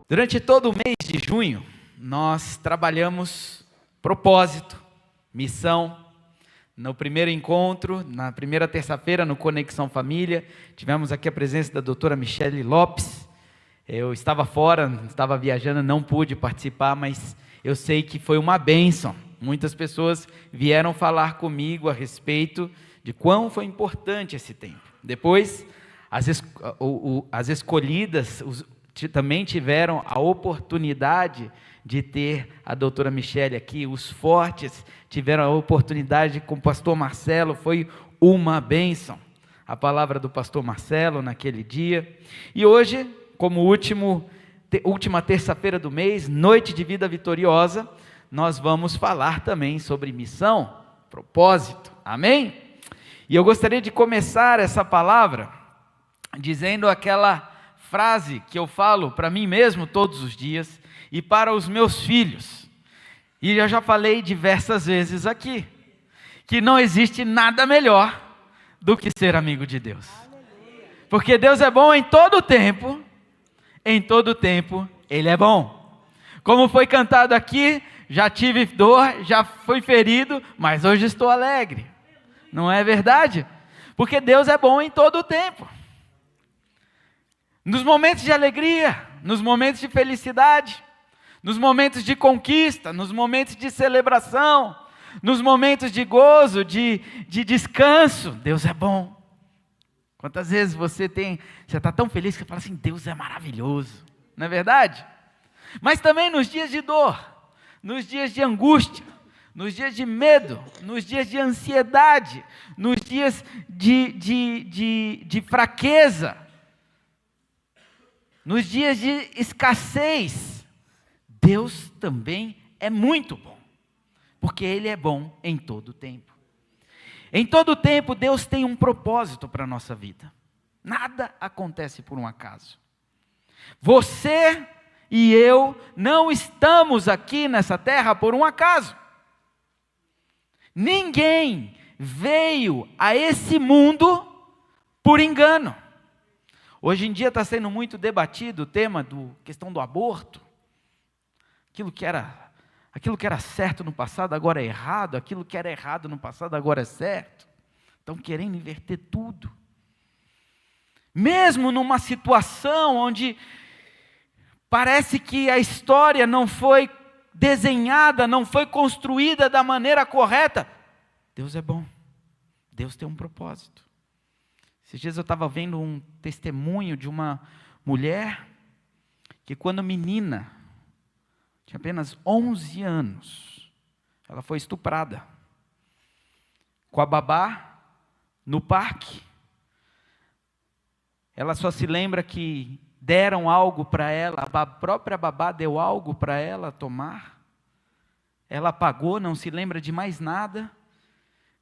Durante todo o mês de junho, nós trabalhamos propósito, missão. No primeiro encontro, na primeira terça-feira, no Conexão Família, tivemos aqui a presença da doutora Michele Lopes. Eu estava fora, estava viajando, não pude participar, mas eu sei que foi uma bênção. Muitas pessoas vieram falar comigo a respeito de quão foi importante esse tempo. Depois, as escolhidas também tiveram a oportunidade de ter a doutora Michele aqui. Os fortes tiveram a oportunidade com o pastor Marcelo, foi uma bênção a palavra do pastor Marcelo naquele dia. E hoje, como última terça-feira do mês, noite de vida vitoriosa, nós vamos falar também sobre missão, propósito, amém? E eu gostaria de começar essa palavra dizendo aquela frase que eu falo para mim mesmo todos os dias e para os meus filhos, e eu já falei diversas vezes aqui, que não existe nada melhor do que ser amigo de Deus, porque Deus é bom em todo tempo Ele é bom. Como foi cantado aqui, já tive dor, já fui ferido, mas hoje estou alegre, não é verdade? Porque Deus é bom em todo o tempo. Nos momentos de alegria, nos momentos de felicidade, nos momentos de conquista, nos momentos de celebração, nos momentos de gozo, de descanso, Deus é bom. Quantas vezes você está tão feliz que você fala assim, Deus é maravilhoso, não é verdade? Mas também nos dias de dor, nos dias de angústia, nos dias de medo, nos dias de ansiedade, nos dias de fraqueza, nos dias de escassez, Deus também é muito bom, porque Ele é bom em todo o tempo. Em todo o tempo, Deus tem um propósito para a nossa vida. Nada acontece por um acaso. Você e eu não estamos aqui nessa terra por um acaso. Ninguém veio a esse mundo por engano. Hoje em dia está sendo muito debatido o tema questão do aborto. Aquilo que era certo no passado agora é errado, aquilo que era errado no passado agora é certo. Estão querendo inverter tudo. Mesmo numa situação onde parece que a história não foi desenhada, não foi construída da maneira correta, Deus é bom. Deus tem um propósito. Esses dias eu estava vendo um testemunho de uma mulher que quando menina, tinha apenas 11 anos, ela foi estuprada com a babá no parque. Ela só se lembra que deram algo para ela, a própria babá deu algo para ela tomar. Ela apagou, não se lembra de mais nada.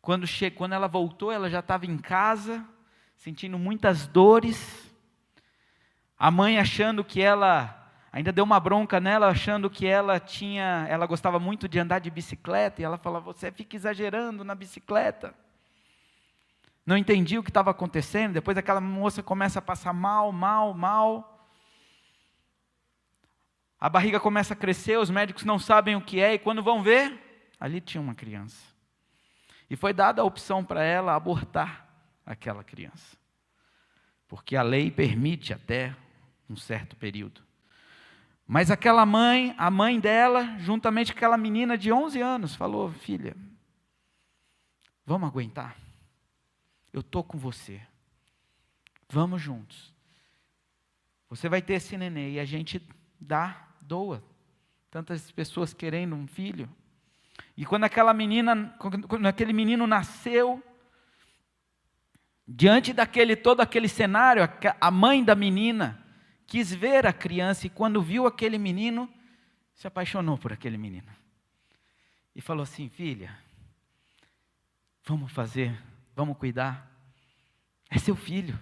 Quando ela voltou, ela já estava em casa, sentindo muitas dores. A mãe achando que ela, ainda deu uma bronca nela, achando que ela gostava muito de andar de bicicleta, e ela falava, você fica exagerando na bicicleta. Não entendia o que estava acontecendo. Depois aquela moça começa a passar mal. A barriga começa a crescer, os médicos não sabem o que é, e quando vão ver, ali tinha uma criança. E foi dada a opção para ela abortar aquela criança. Porque a lei permite até um certo período. Mas aquela mãe, a mãe dela, juntamente com aquela menina de 11 anos, falou, filha, vamos aguentar? Eu estou com você. Vamos juntos. Você vai ter esse nenê e a gente doa. Tantas pessoas querendo um filho. E quando aquele menino nasceu, diante todo aquele cenário, a mãe da menina quis ver a criança e quando viu aquele menino, se apaixonou por aquele menino. E falou assim, filha, vamos cuidar. É seu filho.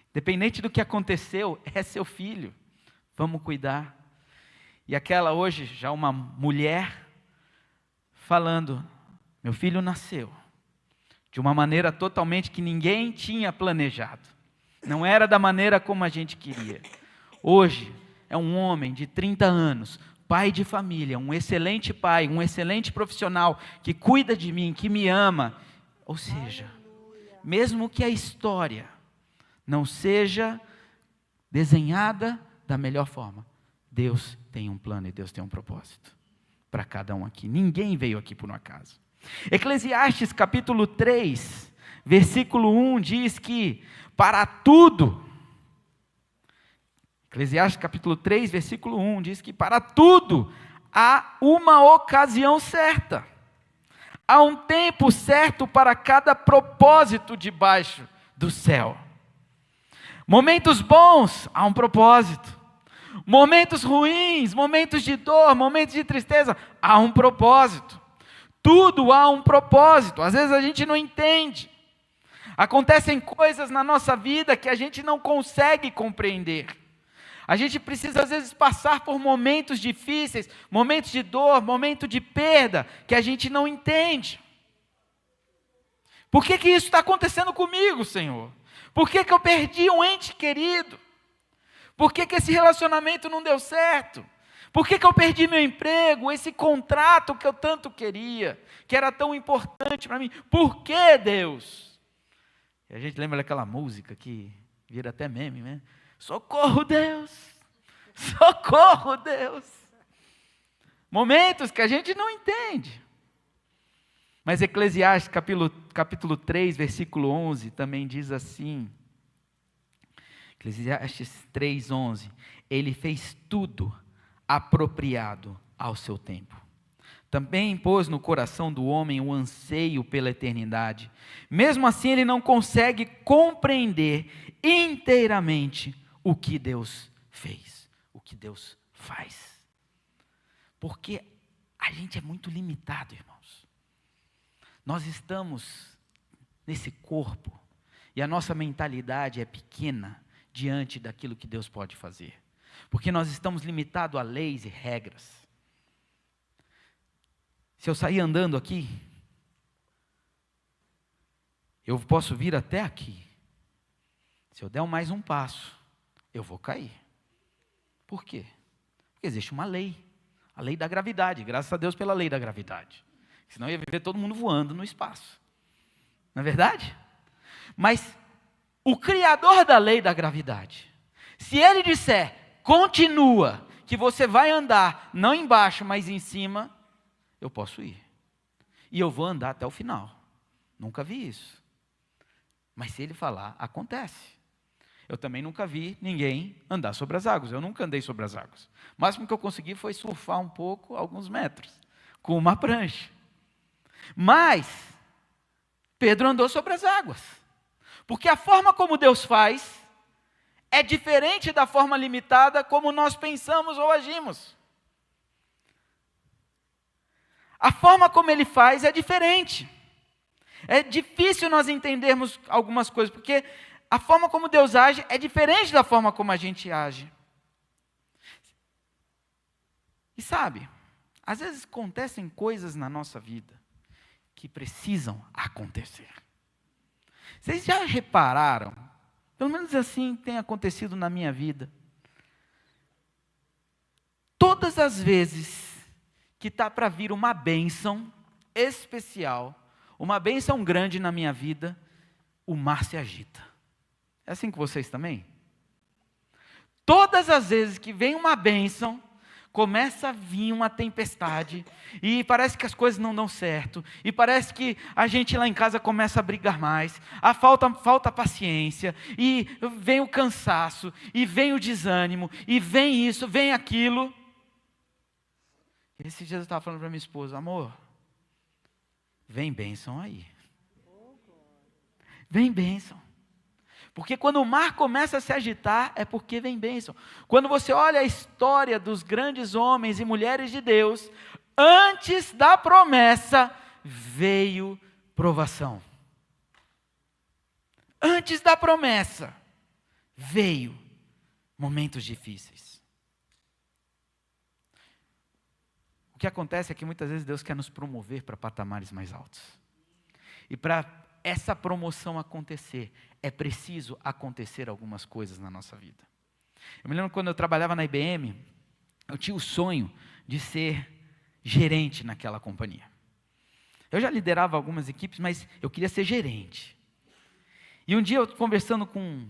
Independente do que aconteceu, é seu filho. Vamos cuidar. E aquela hoje, já uma mulher, falando, meu filho nasceu de uma maneira totalmente que ninguém tinha planejado. Não era da maneira como a gente queria. Hoje é um homem de 30 anos, pai de família, um excelente pai, um excelente profissional, que cuida de mim, que me ama. Ou seja, mesmo que a história não seja desenhada da melhor forma, Deus tem um plano e Deus tem um propósito para cada um aqui. Ninguém veio aqui por um acaso. Eclesiastes capítulo 3, versículo 1 diz que para tudo, Eclesiastes capítulo 3, versículo 1 diz que para tudo há uma ocasião certa. Há um tempo certo para cada propósito debaixo do céu. Momentos bons, há um propósito. Momentos ruins, momentos de dor, momentos de tristeza, há um propósito. Tudo há um propósito. Às vezes a gente não entende. Acontecem coisas na nossa vida que a gente não consegue compreender. A gente precisa às vezes passar por momentos difíceis, momentos de dor, momentos de perda, que a gente não entende. Por que isso está acontecendo comigo, Senhor? Por que eu perdi um ente querido? Por que esse relacionamento não deu certo? Por que eu perdi meu emprego, esse contrato que eu tanto queria, que era tão importante para mim? Por que, Deus? E a gente lembra daquela música que vira até meme, né? Socorro, Deus! Socorro, Deus! Momentos que a gente não entende. Mas Eclesiastes capítulo 3, versículo 11, também diz assim, Eclesiastes 3, 11, ele fez tudo apropriado ao seu tempo. Também pôs no coração do homem o anseio pela eternidade. Mesmo assim, ele não consegue compreender inteiramente o que Deus fez, o que Deus faz. Porque a gente é muito limitado, irmãos. Nós estamos nesse corpo e a nossa mentalidade é pequena diante daquilo que Deus pode fazer. Porque nós estamos limitados a leis e regras. Se eu sair andando aqui, eu posso vir até aqui. Se eu der mais um passo, eu vou cair. Por quê? Porque existe uma lei, a lei da gravidade, graças a Deus pela lei da gravidade. Senão ia viver todo mundo voando no espaço. Não é verdade? Mas o criador da lei da gravidade, se ele disser, continua, que você vai andar, não embaixo, mas em cima, eu posso ir. E eu vou andar até o final. Nunca vi isso. Mas se ele falar, acontece. Eu também nunca vi ninguém andar sobre as águas. Eu nunca andei sobre as águas. O máximo que eu consegui foi surfar um pouco, alguns metros, com uma prancha. Mas Pedro andou sobre as águas. Porque a forma como Deus faz é diferente da forma limitada como nós pensamos ou agimos. A forma como Ele faz é diferente. É difícil nós entendermos algumas coisas, porque a forma como Deus age é diferente da forma como a gente age. E sabe, às vezes acontecem coisas na nossa vida que precisam acontecer. Vocês já repararam, pelo menos assim tem acontecido na minha vida, todas as vezes que está para vir uma bênção especial, uma bênção grande na minha vida, o mar se agita. É assim com vocês também? Todas as vezes que vem uma bênção, começa a vir uma tempestade, e parece que as coisas não dão certo, e parece que a gente lá em casa começa a brigar mais, falta paciência, e vem o cansaço, e vem o desânimo, e vem isso, vem aquilo. Esses dias eu estava falando para minha esposa, amor, vem bênção aí. Vem bênção. Porque quando o mar começa a se agitar, é porque vem bênção. Quando você olha a história dos grandes homens e mulheres de Deus, antes da promessa, veio provação. Antes da promessa, veio momentos difíceis. O que acontece é que muitas vezes Deus quer nos promover para patamares mais altos. E para essa promoção acontecer, é preciso acontecer algumas coisas na nossa vida. Eu me lembro quando eu trabalhava na IBM, eu tinha o sonho de ser gerente naquela companhia. Eu já liderava algumas equipes, mas eu queria ser gerente. E um dia eu conversando com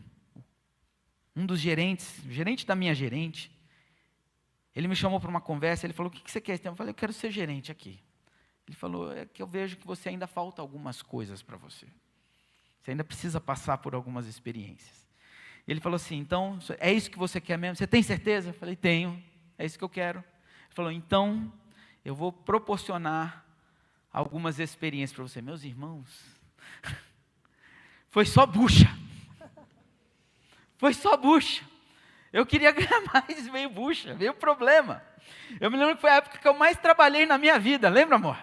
um dos gerentes, o gerente da minha gerente, ele me chamou para uma conversa, ele falou, o que você quer? Eu falei, eu quero ser gerente aqui. Ele falou, é que eu vejo que você ainda falta algumas coisas para você. Você ainda precisa passar por algumas experiências. Ele falou assim, então, é isso que você quer mesmo? Você tem certeza? Eu falei, tenho, é isso que eu quero. Ele falou, então, eu vou proporcionar algumas experiências para você. Meus irmãos, foi só bucha. Foi só bucha. Eu queria ganhar mais, veio bucha, veio problema. Eu me lembro que foi a época que eu mais trabalhei na minha vida, lembra, amor?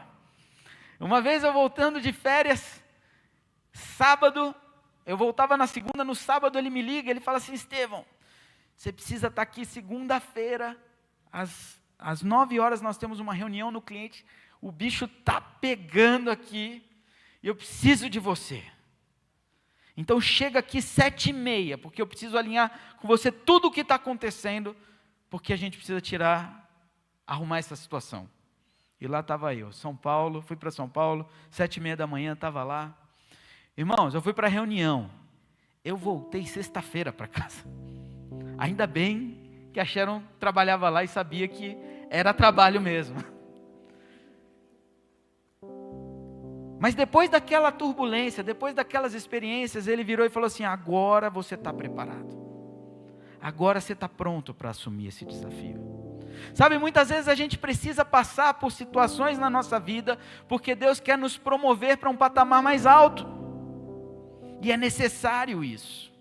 Uma vez eu voltando de férias, sábado, eu voltava na segunda, no sábado ele me liga, ele fala assim, Estevão, você precisa estar aqui segunda-feira, às 9 horas nós temos uma reunião no cliente, o bicho está pegando aqui, e eu preciso de você. Então chega aqui 7h30, porque eu preciso alinhar com você tudo o que está acontecendo, porque a gente precisa arrumar essa situação. E lá estava eu, fui para São Paulo, 7h30 da manhã, estava lá. Irmãos, eu fui para a reunião, eu voltei sexta-feira para casa. Ainda bem que a Sharon trabalhava lá e sabia que era trabalho mesmo. Mas depois daquela turbulência, depois daquelas experiências, ele virou e falou assim, agora você está preparado. Agora você está pronto para assumir esse desafio. Sabe, muitas vezes a gente precisa passar por situações na nossa vida, porque Deus quer nos promover para um patamar mais alto. E é necessário isso.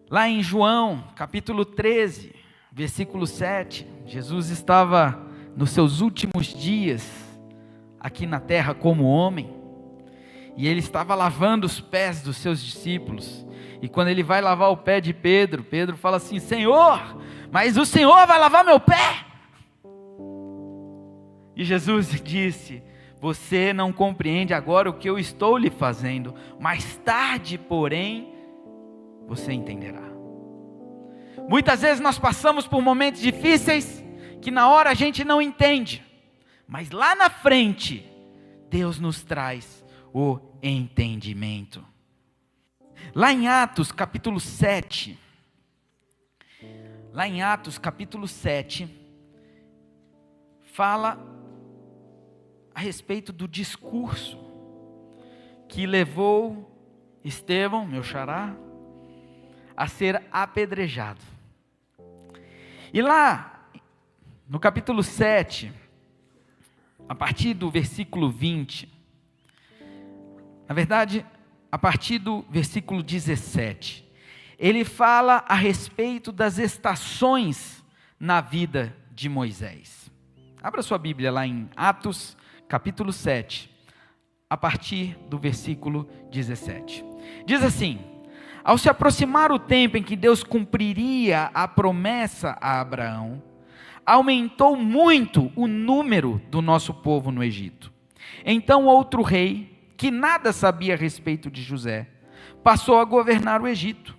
Lá em João, capítulo 13, versículo 7, Jesus estava nos seus últimos dias, aqui na terra como homem, e ele estava lavando os pés dos seus discípulos, e quando ele vai lavar o pé de Pedro, Pedro fala assim, Senhor, mas o Senhor vai lavar meu pé? E Jesus disse, você não compreende agora o que eu estou lhe fazendo, mais tarde, porém, você entenderá. Muitas vezes nós passamos por momentos difíceis, que na hora a gente não entende, mas lá na frente, Deus nos traz o entendimento. Lá em Atos capítulo 7, fala a respeito do discurso que levou Estevão, meu xará, a ser apedrejado. E lá, no capítulo 7, a partir do versículo 20, na verdade, a partir do versículo 17, ele fala a respeito das estações na vida de Moisés. Abra sua Bíblia lá em Atos, capítulo 7, a partir do versículo 17. Diz assim, ao se aproximar o tempo em que Deus cumpriria a promessa a Abraão, aumentou muito o número do nosso povo no Egito. Então outro rei, que nada sabia a respeito de José, passou a governar o Egito.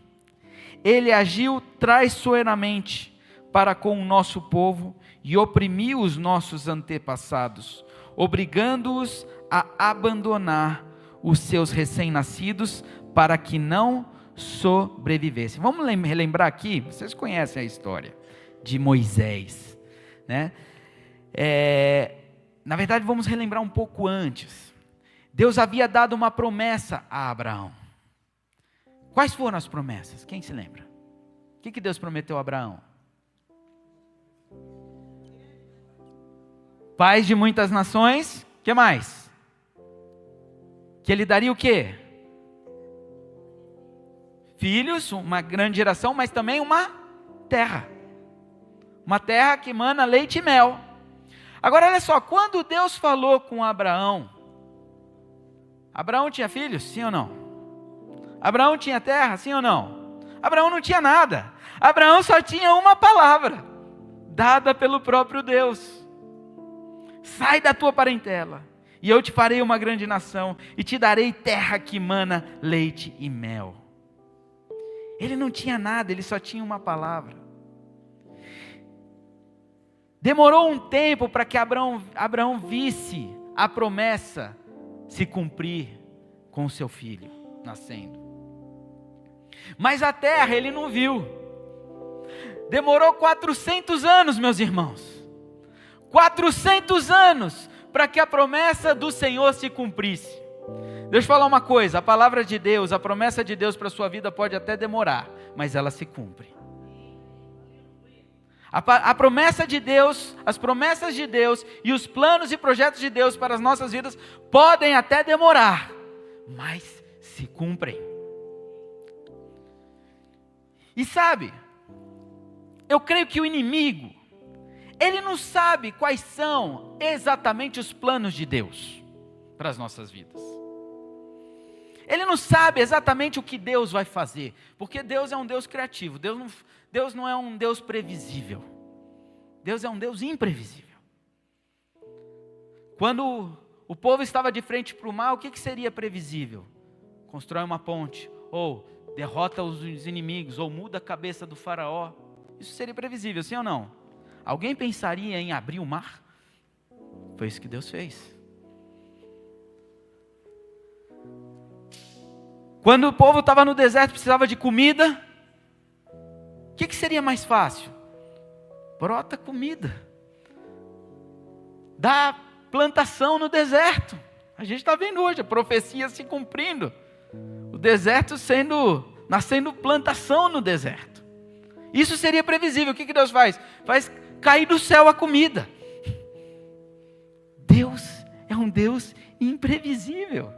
Ele agiu traiçoeiramente para com o nosso povo e oprimiu os nossos antepassados, obrigando-os a abandonar os seus recém-nascidos para que não sobrevivessem. Vamos relembrar aqui, vocês conhecem a história de Moisés, né? Na verdade, vamos relembrar um pouco antes. Deus havia dado uma promessa a Abraão. Quais foram as promessas? Quem se lembra? O que Deus prometeu a Abraão? Pais de muitas nações. O que mais? Que ele daria o quê? Filhos, uma grande geração, mas também uma terra. Uma terra que emana leite e mel. Agora olha só, quando Deus falou com Abraão, Abraão tinha filhos? Sim ou não? Abraão tinha terra? Sim ou não? Abraão não tinha nada. Abraão só tinha uma palavra, dada pelo próprio Deus. Sai da tua parentela e eu te farei uma grande nação, e te darei terra que mana leite e mel. Ele não tinha nada, ele só tinha uma palavra. Demorou um tempo para que Abraão visse a promessa se cumprir com o seu filho nascendo. Mas a terra ele não viu. Demorou 400 anos, meus irmãos. 400 anos para que a promessa do Senhor se cumprisse. Deixa eu falar uma coisa, a palavra de Deus, a promessa de Deus para a sua vida pode até demorar, mas ela se cumpre. A promessa de Deus, as promessas de Deus e os planos e projetos de Deus para as nossas vidas podem até demorar, mas se cumprem. E sabe, eu creio que o inimigo, ele não sabe quais são exatamente os planos de Deus para as nossas vidas. Ele não sabe exatamente o que Deus vai fazer, porque Deus é um Deus criativo, Deus não é um Deus previsível, Deus é um Deus imprevisível. Quando o povo estava de frente para o mar, o que seria previsível? Constrói uma ponte, ou derrota os inimigos, ou muda a cabeça do faraó. Isso seria previsível, sim ou não? Alguém pensaria em abrir o mar? Foi isso que Deus fez. Quando o povo estava no deserto, precisava de comida, o que seria mais fácil? Brota comida. Dá plantação no deserto. A gente está vendo hoje a profecia se cumprindo. O deserto nascendo plantação no deserto. Isso seria previsível. O que Deus faz? Faz cair do céu a comida. Deus é um Deus imprevisível.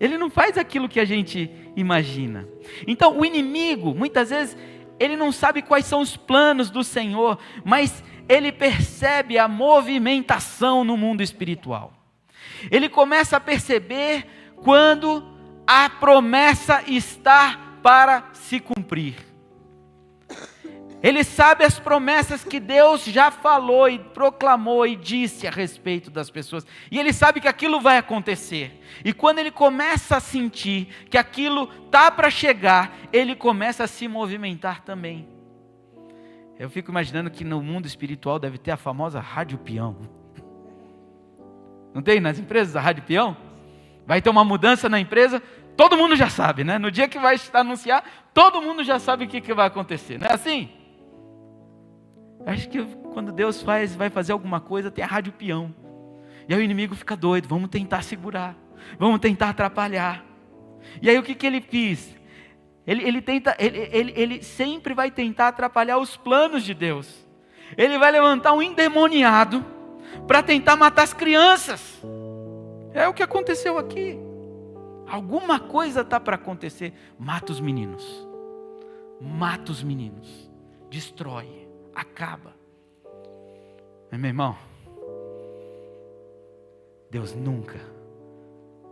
Ele não faz aquilo que a gente imagina. Então o inimigo, muitas vezes, ele não sabe quais são os planos do Senhor, mas ele percebe a movimentação no mundo espiritual. Ele começa a perceber quando a promessa está para se cumprir. Ele sabe as promessas que Deus já falou e proclamou e disse a respeito das pessoas. E ele sabe que aquilo vai acontecer. E quando ele começa a sentir que aquilo está para chegar, ele começa a se movimentar também. Eu fico imaginando que no mundo espiritual deve ter a famosa rádio peão. Não tem nas empresas a rádio peão? Vai ter uma mudança na empresa, todo mundo já sabe, né? No dia que vai anunciar, todo mundo já sabe o que vai acontecer. Não é assim? Acho que quando Deus vai fazer alguma coisa, tem a rádio peão. E aí o inimigo fica doido, vamos tentar segurar, vamos tentar atrapalhar. E aí o que ele quis? Ele sempre vai tentar atrapalhar os planos de Deus. Ele vai levantar um endemoniado para tentar matar as crianças. É o que aconteceu aqui. Alguma coisa está para acontecer. Mata os meninos. Mata os meninos. Destrói. Acaba. Mas, meu irmão, Deus nunca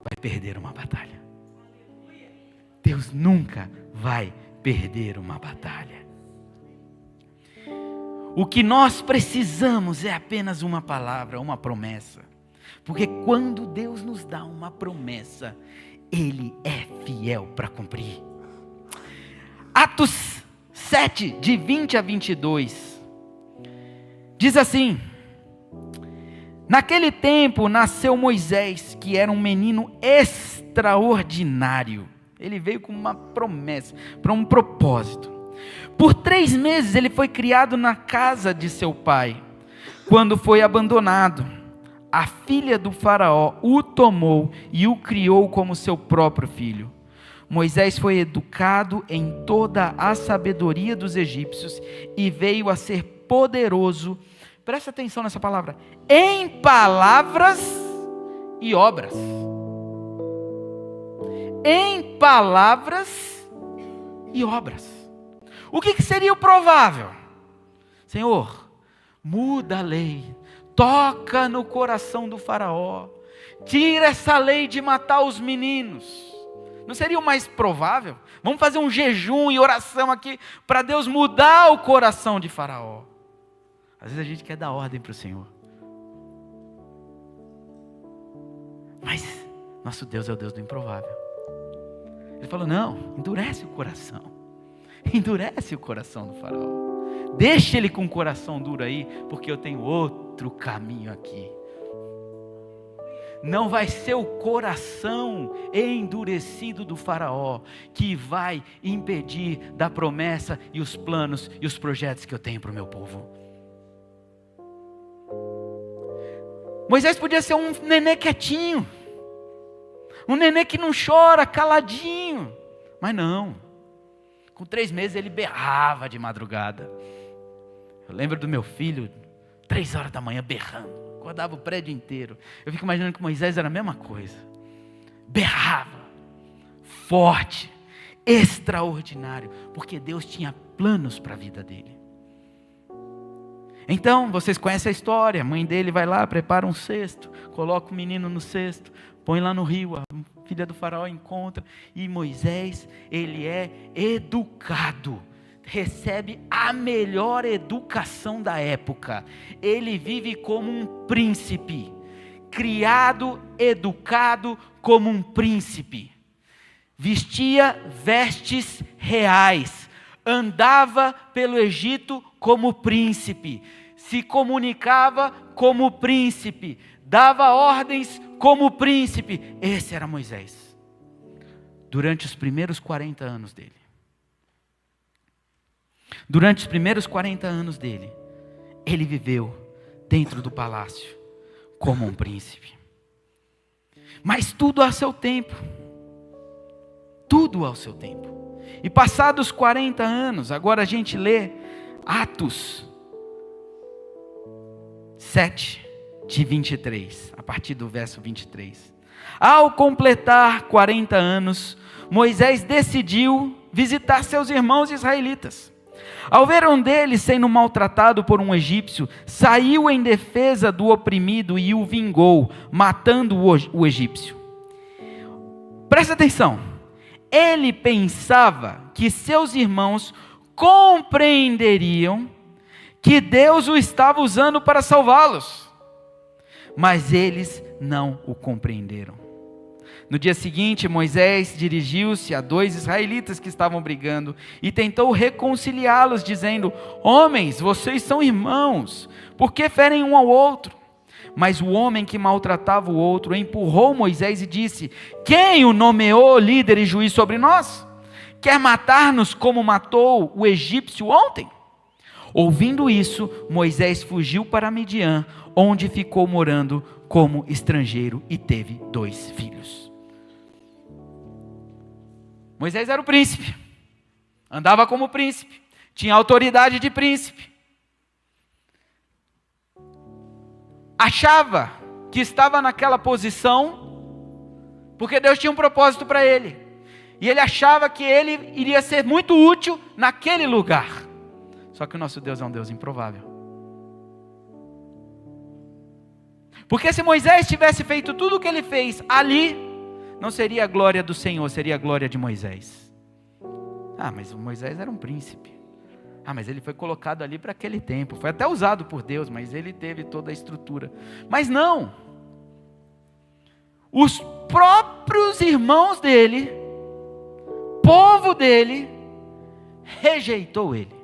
vai perder uma batalha. Deus nunca vai perder uma batalha. O que nós precisamos é apenas uma palavra, uma promessa. Porque quando Deus nos dá uma promessa, Ele é fiel para cumprir. Atos 7, de 20 a 22, diz assim: naquele tempo nasceu Moisés, que era um menino extraordinário. Ele veio com uma promessa, para um propósito. Por 3 meses ele foi criado na casa de seu pai. Quando foi abandonado, a filha do faraó o tomou e o criou como seu próprio filho. Moisés foi educado em toda a sabedoria dos egípcios e veio a ser poderoso, presta atenção nessa palavra, em palavras e obras. Em palavras e obras. O que seria o provável? Senhor, muda a lei, toca no coração do faraó, tira essa lei de matar os meninos. Não seria o mais provável? Vamos fazer um jejum e oração aqui para Deus mudar o coração de faraó. Às vezes a gente quer dar ordem para o Senhor. Mas nosso Deus é o Deus do improvável. Ele falou, não, endurece o coração. Endurece o coração do faraó. Deixa ele com o coração duro aí, porque eu tenho outro caminho aqui. Não vai ser o coração endurecido do faraó que vai impedir da promessa e os planos e os projetos que eu tenho para o meu povo. Moisés podia ser um nenê quietinho, um nenê que não chora, caladinho, mas não. Com 3 meses ele berrava de madrugada. Eu lembro do meu filho, 3 horas da manhã berrando. Acordava o prédio inteiro. Eu fico imaginando que Moisés era a mesma coisa. Berrava, forte, extraordinário, porque Deus tinha planos para a vida dele. Então, vocês conhecem a história. A mãe dele vai lá, prepara um cesto, coloca o menino no cesto, põe lá no rio, a filha do faraó encontra, e Moisés, ele é educado. Recebe a melhor educação da época. Ele vive como um príncipe, criado, educado como um príncipe. Vestia vestes reais, andava pelo Egito como príncipe, se comunicava como príncipe, dava ordens como príncipe. Esse era Moisés, durante os primeiros 40 anos dele. Durante os primeiros 40 anos dele, ele viveu dentro do palácio como um príncipe. Mas tudo a seu tempo. Tudo ao seu tempo. E passados 40 anos, agora a gente lê Atos 7, de 23, a partir do verso 23. Ao completar 40 anos, Moisés decidiu visitar seus irmãos israelitas. Ao ver um deles sendo maltratado por um egípcio, saiu em defesa do oprimido e o vingou, matando o egípcio. Presta atenção, ele pensava que seus irmãos compreenderiam que Deus o estava usando para salvá-los, mas eles não o compreenderam. No dia seguinte, Moisés dirigiu-se a 2 israelitas que estavam brigando e tentou reconciliá-los, dizendo: homens, vocês são irmãos, por que ferem um ao outro? Mas o homem que maltratava o outro empurrou Moisés e disse: quem o nomeou líder e juiz sobre nós? Quer matar-nos como matou o egípcio ontem? Ouvindo isso, Moisés fugiu para Midian, onde ficou morando como estrangeiro e teve 2 filhos. Moisés era o príncipe, andava como príncipe, tinha autoridade de príncipe, achava que estava naquela posição porque Deus tinha um propósito para ele, e ele achava que ele iria ser muito útil naquele lugar. Só que o nosso Deus é um Deus improvável. Porque se Moisés tivesse feito tudo o que ele fez ali, não seria a glória do Senhor, seria a glória de Moisés. Ah, mas o Moisés era um príncipe. Ah, mas ele foi colocado ali para aquele tempo. Foi até usado por Deus, mas ele teve toda a estrutura. Mas não. Os próprios irmãos dele, povo dele, rejeitou ele.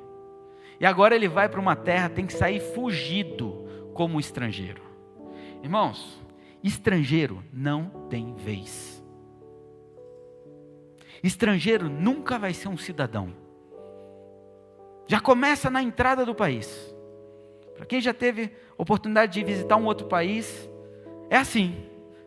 E agora ele vai para uma terra, tem que sair fugido como estrangeiro. Irmãos, estrangeiro não tem vez. Estrangeiro nunca vai ser um cidadão. Já começa na entrada do país. Para quem já teve oportunidade de visitar um outro país, é assim.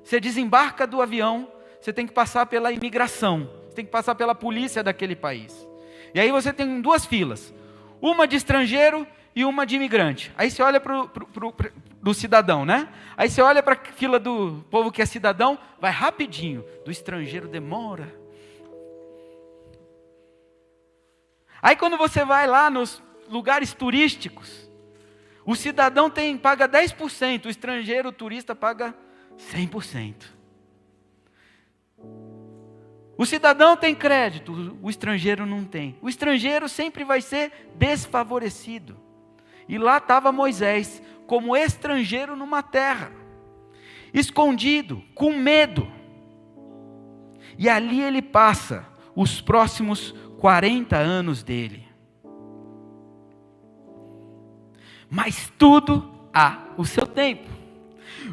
Você desembarca do avião, você tem que passar pela imigração, você tem que passar pela polícia daquele país. E aí você tem 2 filas, uma de estrangeiro e uma de imigrante. Aí você olha do cidadão, né? Aí você olha para a fila do povo que é cidadão, vai rapidinho, do estrangeiro demora. Aí quando você vai lá nos lugares turísticos, o cidadão paga 10%, o estrangeiro, o turista, paga 100%. O cidadão tem crédito, o estrangeiro não tem. O estrangeiro sempre vai ser desfavorecido. E lá estava Moisés, como estrangeiro numa terra. escondido, com medo. E ali ele passa os próximos 40 anos dele. Mas tudo há o seu tempo.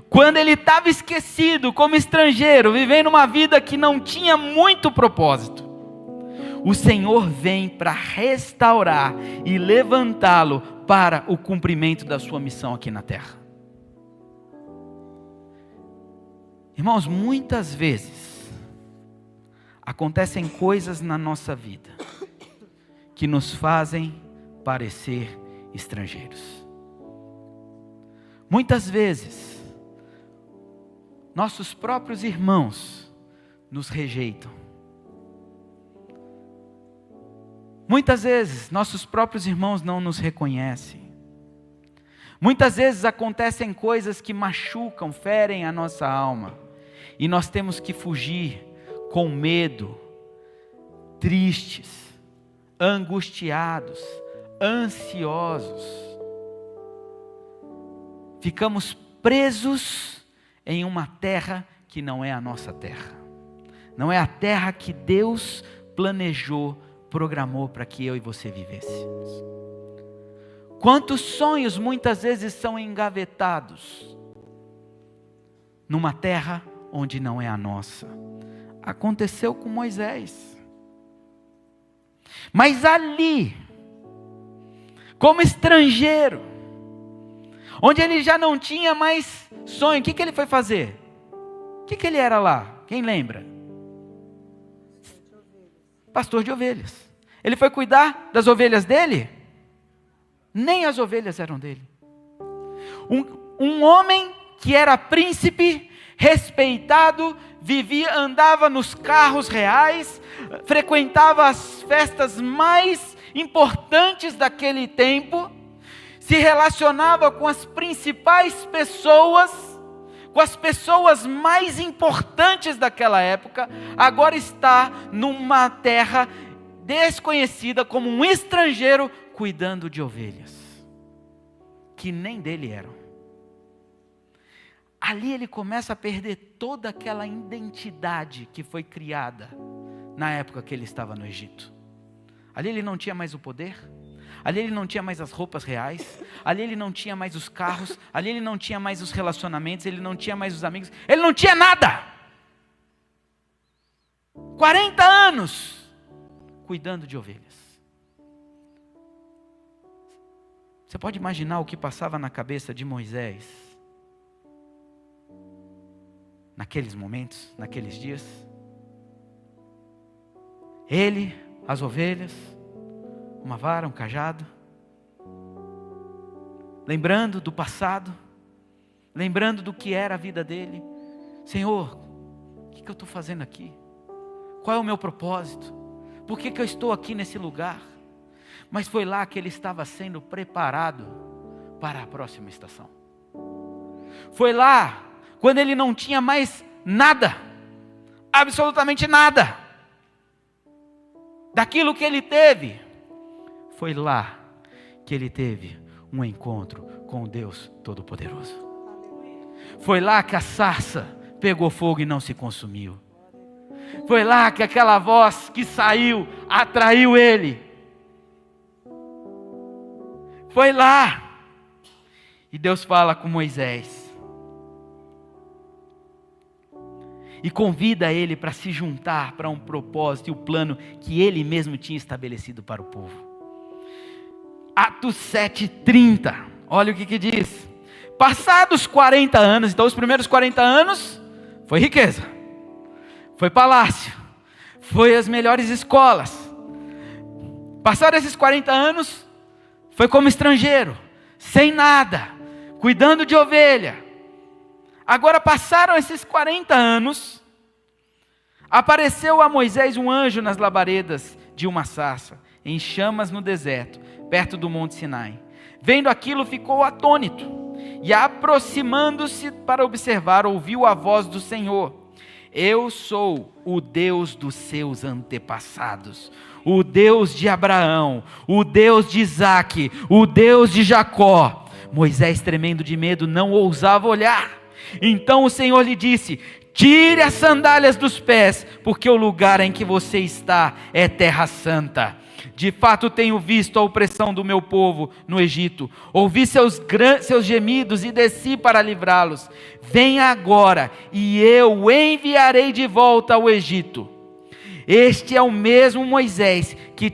Quando ele estava esquecido, como estrangeiro, vivendo uma vida que não tinha muito propósito, o Senhor vem para restaurar e levantá-lo para o cumprimento da sua missão aqui na terra. Irmãos, muitas vezes acontecem coisas na nossa vida que nos fazem parecer estrangeiros. Muitas vezes nossos próprios irmãos nos rejeitam. Muitas vezes nossos próprios irmãos não nos reconhecem. Muitas vezes acontecem coisas que machucam, ferem a nossa alma. E nós temos que fugir com medo, tristes, angustiados, ansiosos. Ficamos presos em uma terra que não é a nossa terra. Não é a terra que Deus planejou, programou para que eu e você vivêssemos. Quantos sonhos muitas vezes são engavetados numa terra onde não é a nossa. Aconteceu com Moisés. Mas ali, como estrangeiro, onde ele já não tinha mais sonho, o que ele foi fazer? O que ele era lá? Quem lembra? Pastor de ovelhas. Ele foi cuidar das ovelhas dele? Nem as ovelhas eram dele. Um homem que era príncipe, respeitado, vivia, andava nos carros reais, frequentava as festas mais importantes daquele tempo, se relacionava com as principais pessoas, com as pessoas mais importantes daquela época, agora está numa terra desconhecida, como um estrangeiro, cuidando de ovelhas, que nem dele eram. Ali ele começa a perder toda aquela identidade que foi criada na época que ele estava no Egito. Ali ele não tinha mais o poder, ali ele não tinha mais as roupas reais, ali ele não tinha mais os carros, ali ele não tinha mais os relacionamentos, ele não tinha mais os amigos, ele não tinha nada. 40 anos cuidando de ovelhas. Você pode imaginar o que passava na cabeça de Moisés naqueles momentos, naqueles dias? Ele, as ovelhas, uma vara, um cajado, lembrando do passado, lembrando do que era a vida dele. Senhor, o que eu estou fazendo aqui? Qual é o meu propósito? Por que eu estou aqui nesse lugar? Mas foi lá que ele estava sendo preparado para a próxima estação. Foi lá, quando ele não tinha mais nada, absolutamente nada, daquilo que ele teve. Foi lá que ele teve um encontro com o Deus Todo-Poderoso. Foi lá que a sarça pegou fogo e não se consumiu. Foi lá que aquela voz que saiu atraiu ele. Foi lá. E Deus fala com Moisés. E convida ele para se juntar para um propósito e o plano que ele mesmo tinha estabelecido para o povo. Atos 7:30. Olha o que diz. Passados 40 anos, então os primeiros 40 anos foi riqueza, foi palácio, foi as melhores escolas. Passados esses 40 anos, foi como estrangeiro, sem nada, cuidando de ovelha. Agora passaram esses 40 anos, apareceu a Moisés um anjo nas labaredas de uma sarça, em chamas no deserto, perto do monte Sinai. Vendo aquilo, ficou atônito, e aproximando-se para observar, ouviu a voz do Senhor. Eu sou o Deus dos seus antepassados, o Deus de Abraão, o Deus de Isaque, o Deus de Jacó. Moisés, tremendo de medo, não ousava olhar. Então o Senhor lhe disse: tire as sandálias dos pés, porque o lugar em que você está é terra santa. De fato tenho visto a opressão do meu povo no Egito, ouvi seus gemidos e desci para livrá-los. Venha agora e eu o enviarei de volta ao Egito. Este é o mesmo Moisés que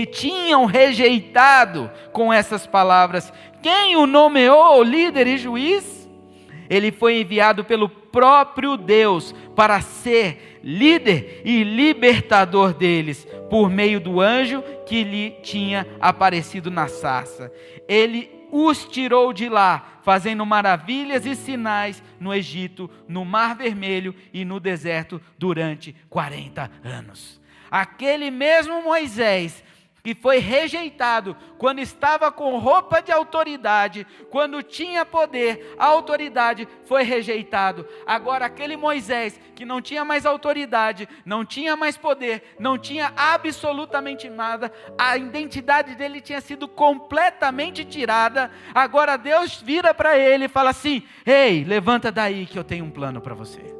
tinham rejeitado com essas palavras. Quem o nomeou líder e juiz? Ele foi enviado pelo próprio Deus para ser líder e libertador deles, por meio do anjo que lhe tinha aparecido na sarça. Ele os tirou de lá, fazendo maravilhas e sinais no Egito, no Mar Vermelho e no deserto durante 40 anos. Aquele mesmo Moisés que foi rejeitado quando estava com roupa de autoridade, quando tinha poder, a autoridade foi rejeitado. Agora aquele Moisés que não tinha mais autoridade, não tinha mais poder, não tinha absolutamente nada, a identidade dele tinha sido completamente tirada. Agora Deus vira para ele e fala assim: ei, levanta daí que eu tenho um plano para você.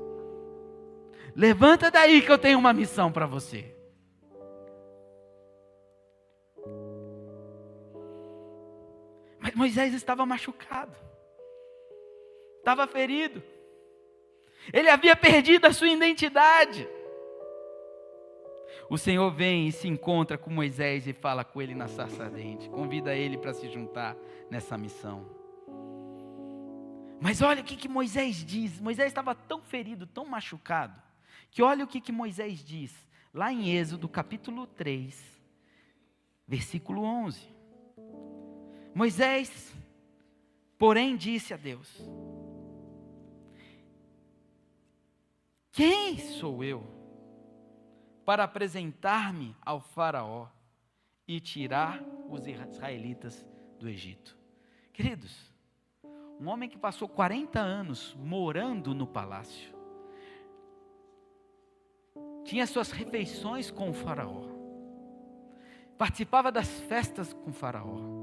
Levanta daí que eu tenho uma missão para você. Mas Moisés estava machucado, estava ferido, ele havia perdido a sua identidade. O Senhor vem e se encontra com Moisés e fala com ele na sarça ardente, convida ele para se juntar nessa missão. Mas olha o que Moisés diz. Moisés estava tão ferido, tão machucado, que olha o que Moisés diz, lá em Êxodo capítulo 3, versículo 11. Moisés, porém, disse a Deus: quem sou eu para apresentar-me ao faraó e tirar os israelitas do Egito? Queridos, um homem que passou 40 anos morando no palácio, tinha suas refeições com o faraó, participava das festas com o faraó,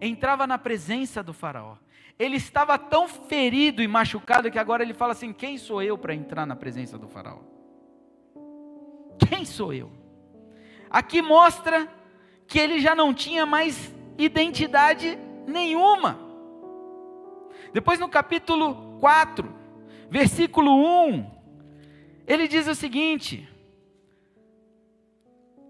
entrava na presença do faraó. Ele estava tão ferido e machucado que agora ele fala assim: quem sou eu para entrar na presença do faraó? Quem sou eu? Aqui mostra que ele já não tinha mais identidade nenhuma. Depois no capítulo 4, versículo 1, ele diz o seguinte: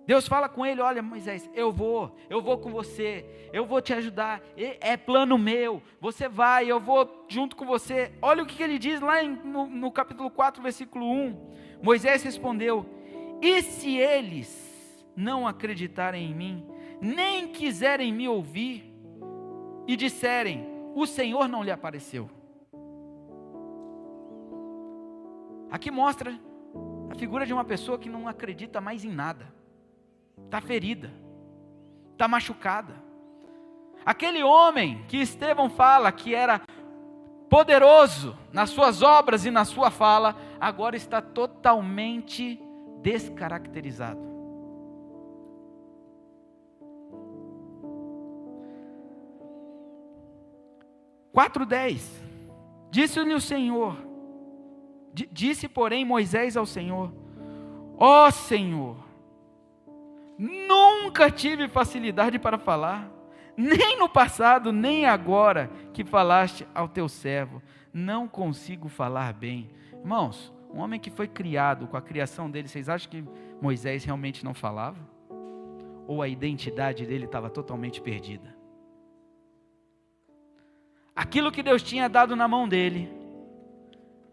Deus fala com ele: olha Moisés, eu vou com você, eu vou te ajudar, é plano meu, você vai, eu vou junto com você. Olha o que ele diz lá no capítulo 4, versículo 1, Moisés respondeu: e se eles não acreditarem em mim, nem quiserem me ouvir, e disserem: o Senhor não lhe apareceu? Aqui mostra a figura de uma pessoa que não acredita mais em nada, está ferida, está machucada. Aquele homem que Estevão fala que era poderoso nas suas obras e na sua fala, agora está totalmente descaracterizado. Capítulo 10, disse-lhe o Senhor, disse porém Moisés ao Senhor: ó Senhor, nunca tive facilidade para falar, nem no passado, nem agora que falaste ao teu servo, não consigo falar bem. Irmãos, um homem que foi criado com a criação dele, vocês acham que Moisés realmente não falava? Ou a identidade dele estava totalmente perdida? Aquilo que Deus tinha dado na mão dele,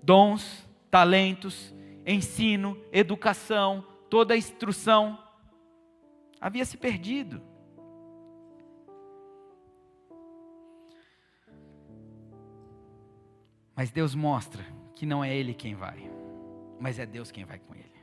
dons, talentos, ensino, educação, toda a instrução, havia se perdido. Mas Deus mostra que não é ele quem vai, mas é Deus quem vai com ele.